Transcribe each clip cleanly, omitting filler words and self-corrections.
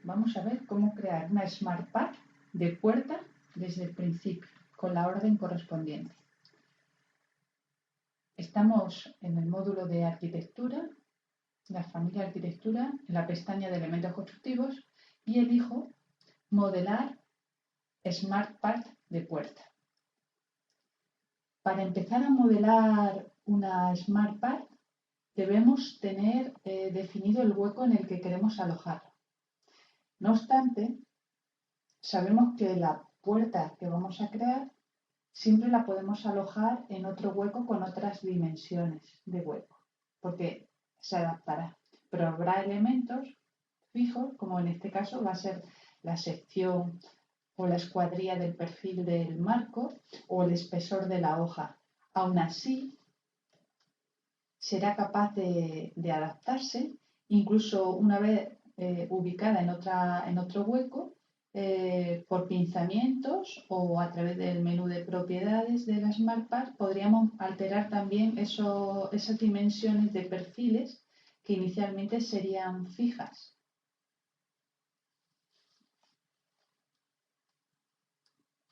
vamos a ver cómo crear una Smart Path de puerta desde el principio, con la orden correspondiente. Estamos en el módulo de arquitectura, la familia arquitectura, en la pestaña de elementos constructivos y elijo modelar Smart Path de puerta. Para empezar a modelar una Smart Path debemos tener definido el hueco en el que queremos alojarlo. No obstante, sabemos que la puerta que vamos a crear siempre la podemos alojar en otro hueco con otras dimensiones de hueco, porque se adaptará. Pero habrá elementos fijos, como en este caso va a ser la sección o la escuadrilla del perfil del marco o el espesor de la hoja. Aún así, será capaz de adaptarse, incluso una vez ubicada en otro hueco, por pinzamientos o a través del menú de propiedades de la Smart Path podríamos alterar también esas dimensiones de perfiles que inicialmente serían fijas.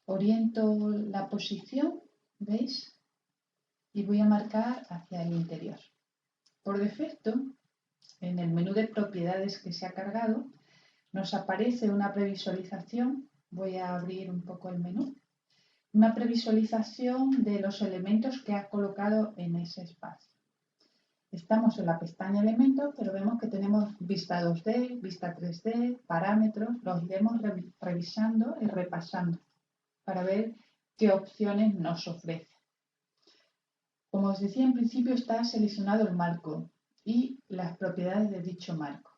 Oriento la posición, ¿veis? Y voy a marcar hacia el interior. Por defecto, en el menú de propiedades que se ha cargado, nos aparece una previsualización. Voy a abrir un poco el menú. Una previsualización de los elementos que ha colocado en ese espacio. Estamos en la pestaña elementos, pero vemos que tenemos vista 2D, vista 3D, parámetros. Los iremos revisando y repasando para ver qué opciones nos ofrece. Como os decía, en principio está seleccionado el marco y las propiedades de dicho marco.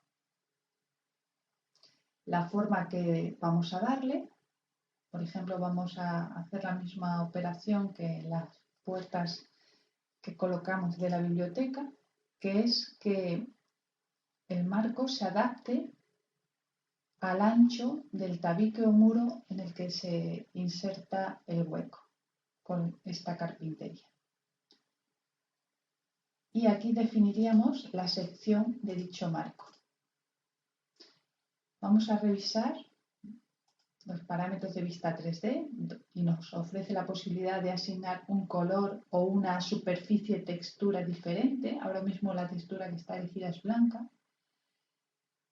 La forma que vamos a darle, por ejemplo, vamos a hacer la misma operación que las puertas que colocamos de la biblioteca, que es que el marco se adapte al ancho del tabique o muro en el que se inserta el hueco con esta carpintería. Y aquí definiríamos la sección de dicho marco. Vamos a revisar los parámetros de vista 3D y nos ofrece la posibilidad de asignar un color o una superficie textura diferente. Ahora mismo la textura que está elegida es blanca.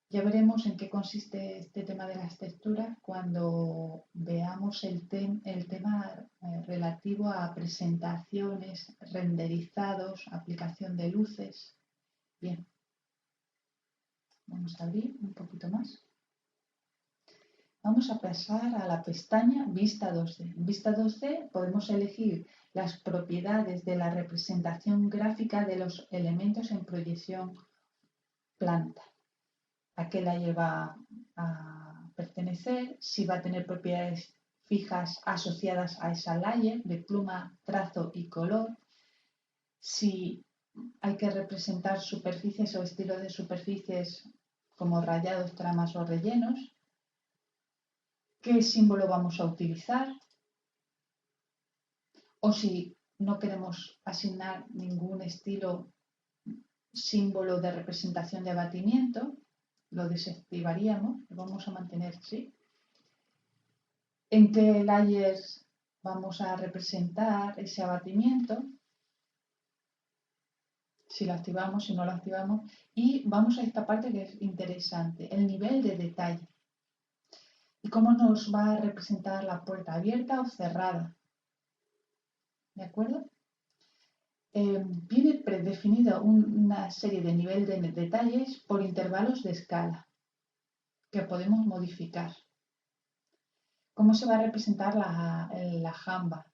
Ya veremos en qué consiste este tema de las texturas cuando veamos el tema relativo a presentaciones, renderizados, aplicación de luces. Bien, vamos a abrir un poquito más. Vamos a pasar a la pestaña Vista 2D. En Vista 2D podemos elegir las propiedades de la representación gráfica de los elementos en proyección planta. A qué layer va a pertenecer, si va a tener propiedades fijas asociadas a esa layer de pluma, trazo y color, si hay que representar superficies o estilos de superficies como rayados, tramas o rellenos, qué símbolo vamos a utilizar, o si no queremos asignar ningún estilo, símbolo de representación de abatimiento, lo desactivaríamos, lo vamos a mantener así. ¿En qué layers vamos a representar ese abatimiento? Si lo activamos, si no lo activamos. Y vamos a esta parte que es interesante, el nivel de detalle. ¿Y cómo nos va a representar la puerta, abierta o cerrada? ¿De acuerdo? Viene predefinida una serie de niveles de detalles por intervalos de escala que podemos modificar. ¿Cómo se va a representar la jamba?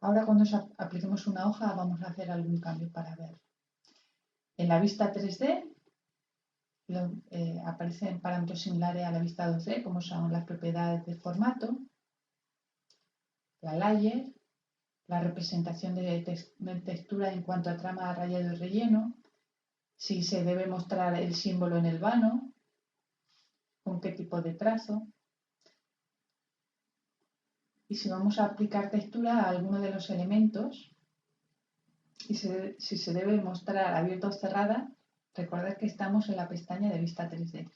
Ahora cuando apliquemos una hoja vamos a hacer algún cambio para ver. En la vista 3D aparecen parámetros similares a la vista 2D, como son las propiedades de formato, la layer, la representación de textura en cuanto a trama, rayado y relleno, si se debe mostrar el símbolo en el vano, con qué tipo de trazo, y si vamos a aplicar textura a alguno de los elementos, y si se debe mostrar abierta o cerrada, Recordad que estamos en la pestaña de vista 3D.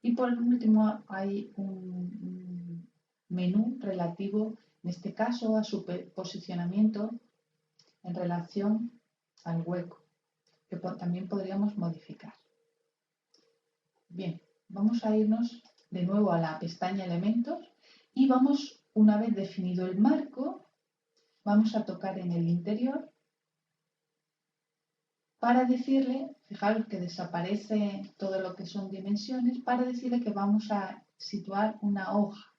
Y por último hay un menú relativo, en este caso, a su posicionamiento en relación al hueco, que también podríamos modificar. Bien, vamos a irnos de nuevo a la pestaña Elementos y vamos, una vez definido el marco, vamos a tocar en el interior para decirle, fijaros que desaparece todo lo que son dimensiones, para decirle que vamos a situar una hoja.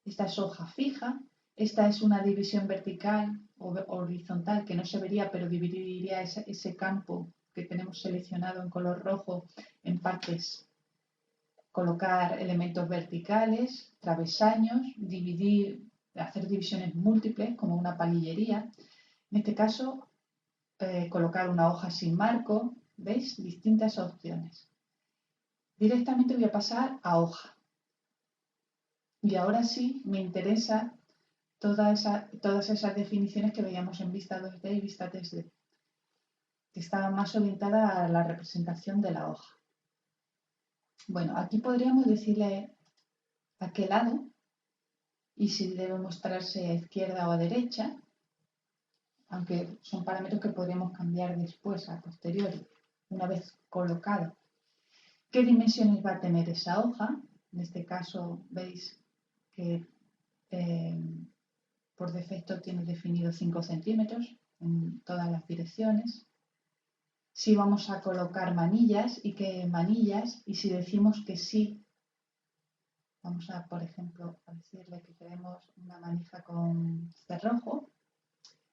Esta es hoja fija, esta es una división vertical o horizontal que no se vería, pero dividiría ese campo que tenemos seleccionado en color rojo en partes. Colocar elementos verticales, travesaños, hacer divisiones múltiples como una palillería. En este caso, colocar una hoja sin marco, ¿veis? Distintas opciones. Directamente voy a pasar a hoja. Y ahora sí me interesa todas esas definiciones que veíamos en vista 2D y vista 3D, que estaban más orientadas a la representación de la hoja. Bueno, aquí podríamos decirle a qué lado y si debe mostrarse a izquierda o a derecha, aunque son parámetros que podríamos cambiar después, a posteriori, una vez colocado. ¿Qué dimensiones va a tener esa hoja? En este caso veis que por defecto tiene definido 5 centímetros en todas las direcciones. Si vamos a colocar manillas y qué manillas, y si decimos que sí, vamos a, por ejemplo, a decirle que queremos una manija con cerrojo,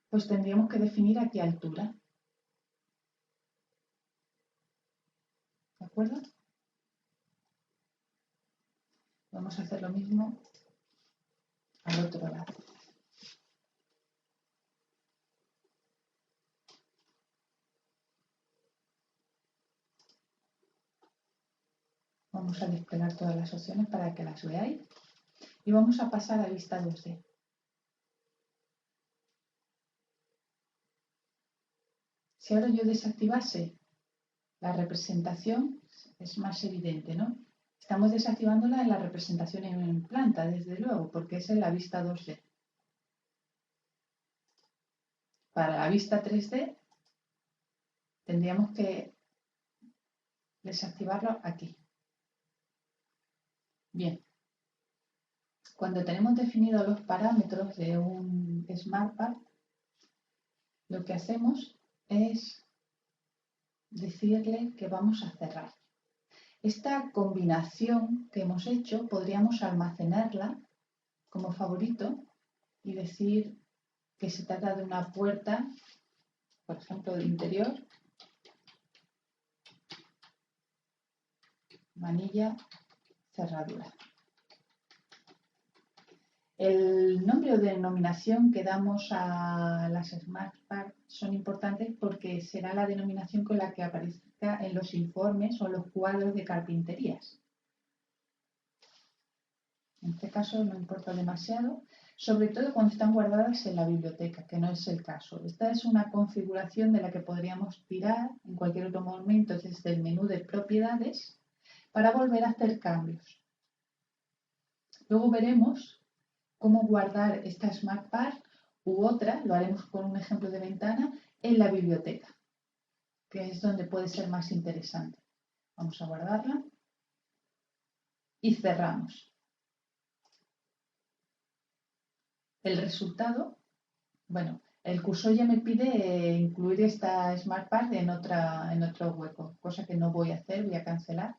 pues tendríamos que definir a qué altura. ¿De acuerdo? Vamos a hacer lo mismo al otro lado. Vamos a desplegar todas las opciones para que las veáis. Y vamos a pasar a vista 2D. Si ahora yo desactivase la representación, es más evidente, ¿no? Estamos desactivándola en la representación en planta, desde luego, porque es en la vista 2D. Para la vista 3D tendríamos que desactivarlo aquí. Bien, cuando tenemos definidos los parámetros de un SmartPad, lo que hacemos es decirle que vamos a cerrar. Esta combinación que hemos hecho podríamos almacenarla como favorito y decir que se trata de una puerta, por ejemplo, de interior, manilla, cerradura. El nombre o denominación que damos a las SmartPad son importantes porque será la denominación con la que aparezca en los informes o los cuadros de carpinterías. En este caso no importa demasiado, sobre todo cuando están guardadas en la biblioteca, que no es el caso. Esta es una configuración de la que podríamos tirar en cualquier otro momento desde el menú de propiedades para volver a hacer cambios. Luego veremos cómo guardar esta SmartPad u otra, lo haremos con un ejemplo de ventana, en la biblioteca, que es donde puede ser más interesante. Vamos a guardarla y cerramos. El resultado, bueno, el cursor ya me pide incluir esta SmartPad en otro hueco, cosa que no voy a hacer, voy a cancelar.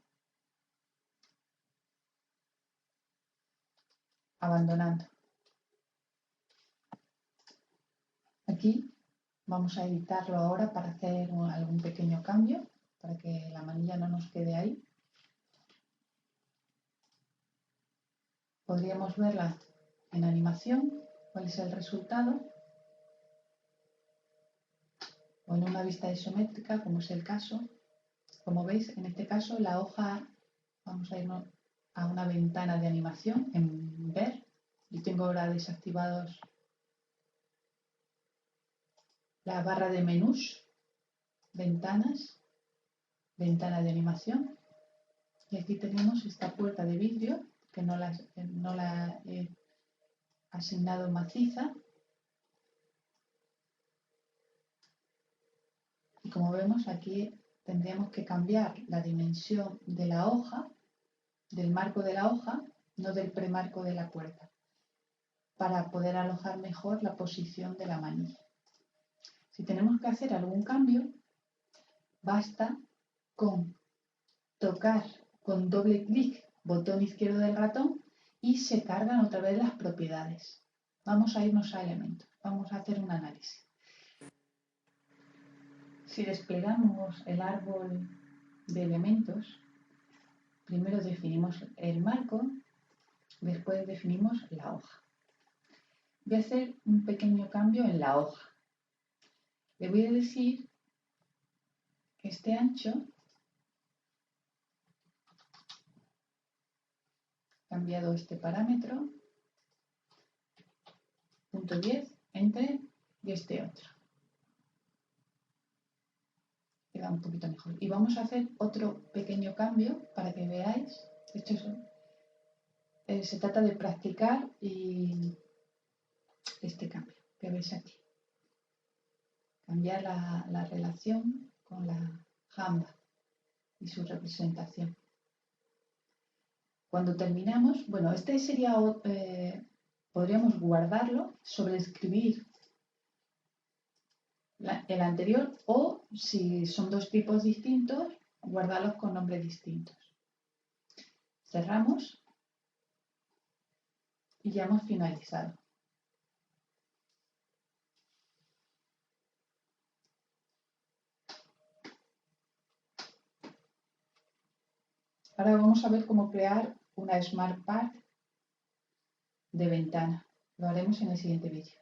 Abandonando. Aquí vamos a editarlo ahora para hacer algún pequeño cambio, para que la manilla no nos quede ahí. Podríamos verla en animación, cuál es el resultado, o en una vista isométrica, como es el caso. Como veis, en este caso la hoja, vamos a irnos a una ventana de animación en ver. Yo tengo ahora desactivados la barra de menús, ventanas, ventana de animación. Y aquí tenemos esta puerta de vidrio que no la he asignado maciza. Y como vemos aquí tendríamos que cambiar la dimensión de la hoja, del marco de la hoja, no del premarco de la puerta, para poder alojar mejor la posición de la manilla. Si tenemos que hacer algún cambio, basta con tocar con doble clic botón izquierdo del ratón y se cargan otra vez las propiedades. Vamos a irnos a elementos, vamos a hacer un análisis. Si desplegamos el árbol de elementos, primero definimos el marco, después definimos la hoja. Voy a hacer un pequeño cambio en la hoja. Le voy a decir que este ancho, he cambiado este parámetro, punto 10, entre, y este otro. Queda un poquito mejor. Y vamos a hacer otro pequeño cambio para que veáis. Esto se trata de practicar y este cambio que veis aquí. Cambiar la relación con la jamba y su representación. Cuando terminamos, bueno, este sería, podríamos guardarlo, sobreescribir el anterior, o si son dos tipos distintos, guardarlos con nombres distintos. Cerramos y ya hemos finalizado. Ahora vamos a ver cómo crear una Smart Part de ventana. Lo haremos en el siguiente vídeo.